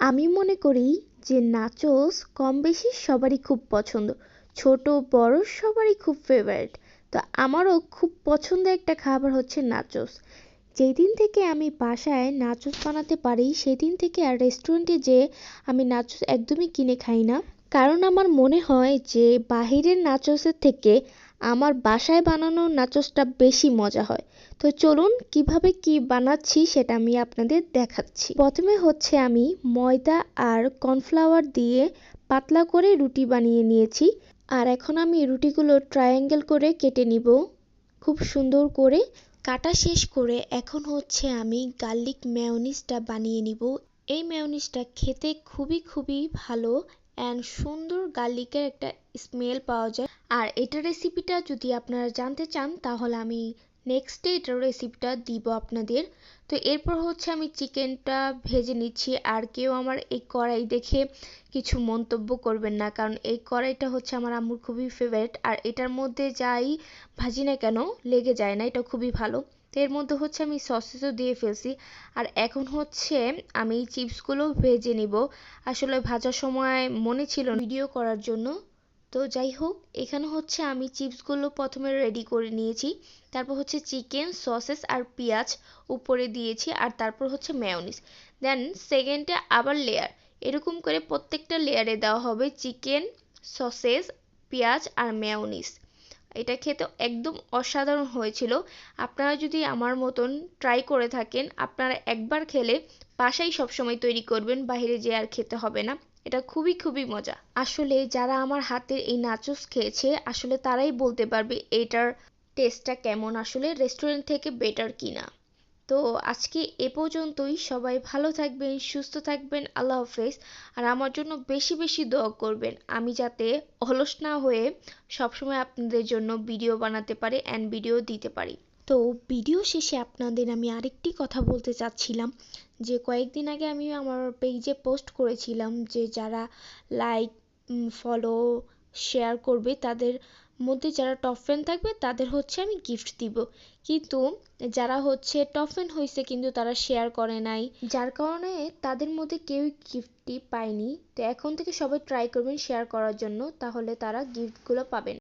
আমি মনে করি যে নাচোস কম বেশি সবারই খুব পছন্দ, ছোট বড় সবারই খুব ফেভারিট। তো আমারও খুব পছন্দের একটা খাবার হচ্ছে নাচোস। যেদিন থেকে আমি বাসায় নাচোস বানাতে পারি সেদিন থেকে আর রেস্টুরেন্টে যেয়ে আমি নাচোস একদমই কিনে খাই না। কারণ আমার মনে হয় যে বাহিরের নাচোসের থেকে আমার বাসায় বানানো নাচোসটা বেশি মজা হয়। তো চলুন কিভাবে কি বানাচ্ছি সেটা আমি আপনাদের দেখাচ্ছি। প্রথমে হচ্ছে আমি ময়দা আর কর্নফ্লাওয়ার দিয়ে পাতলা করে রুটি বানিয়ে নিয়েছি। আর এখন আমি রুটিগুলো ট্রায়াঙ্গেল করে কেটে নিব খুব সুন্দর করে। কাটা শেষ করে এখন হচ্ছে আমি গার্লিক মেয়োনিজটা বানিয়ে নিব। এই মেয়োনিজটা খেতে খুবই খুবই ভালো অ্যান্ড সুন্দর গার্লিকের একটা স্মেল পাওয়া যায়। আর এটার রেসিপিটা যদি আপনারা জানতে চান তাহলে আমি নেক্সট ডে এটার রেসিপিটা দিব আপনাদের। তো এরপর হচ্ছে আমি চিকেনটা ভেজে নিচ্ছি। আর কেউ আমার এই কড়াই দেখে কিছু মন্তব্য করবেন না, কারণ এই কড়াইটা হচ্ছে আমার আম্মুর খুবই ফেভারিট। আর এটার মধ্যে যাই ভাজি না কেন লেগে যায় না, এটা খুবই ভালো। তো এর মধ্যে হচ্ছে আমি সসেসও দিয়ে ফেলছি। আর এখন হচ্ছে আমি চিপসগুলো ভেজে নিব। আসলে ভাজার সময় মনে ছিল ভিডিও করার জন্য। তো যাই হোক, এখানে হচ্ছে আমি চিপসগুলো প্রথমে রেডি করে নিয়েছি। তারপর হচ্ছে চিকেন, সসেস আর পেঁয়াজ উপরে দিয়েছি। আর তারপর হচ্ছে মেয়োনিজ। দেন সেকেন্ডে আবার লেয়ার। এরকম করে প্রত্যেকটা লেয়ারে দেওয়া হবে চিকেন, সসেস, পেঁয়াজ আর মেয়োনিজ। এটা খেতে একদম অসাধারণ হয়েছিল। আপনারা যদি আমার মতন ট্রাই করে থাকেন, আপনারা একবার খেলে বাসায় সবসময় তৈরি করবেন, বাইরে যেয়ে আর খেতে হবে না। এটা খুবই খুবই মজা। আসলে যারা আমার হাতের এই নাচোস খেয়েছে আসলে তারাই বলতে পারবে এটার টেস্টটা কেমন, আসলে রেস্টুরেন্ট থেকে বেটার কিনা। তো আজকে এ পর্যন্তই। সবাই ভালো থাকবেন, সুস্থ থাকবেন। আল্লাহ হাফেজ। আর আমার জন্য বেশি বেশি দোয়া করবেন, আমি যাতে অলস না হয়ে সবসময় আপনাদের জন্য ভিডিও বানাতে পারি অ্যান্ড ভিডিও দিতে পারি। তো ভিডিও শেষে আপনাদের আমি আরেকটি কথা বলতে চাচ্ছিলাম যে কয়েকদিন আগে আমি আমার পেজে পোস্ট করেছিলাম যে যারা লাইক, ফলো, শেয়ার করবে তাদের মধ্যে যারা টপ ফ্যান থাকবে তাদের হচ্ছে আমি গিফট দিব। কিন্তু যারা হচ্ছে টপ ফ্যান হয়েছে কিন্তু তারা শেয়ার করে নাই, যার কারণে তাদের মধ্যে কেউই গিফটটি পায়নি। তো এখন থেকে সবাই ট্রাই করবেন শেয়ার করার জন্য, তাহলে তারা গিফটগুলো পাবেন।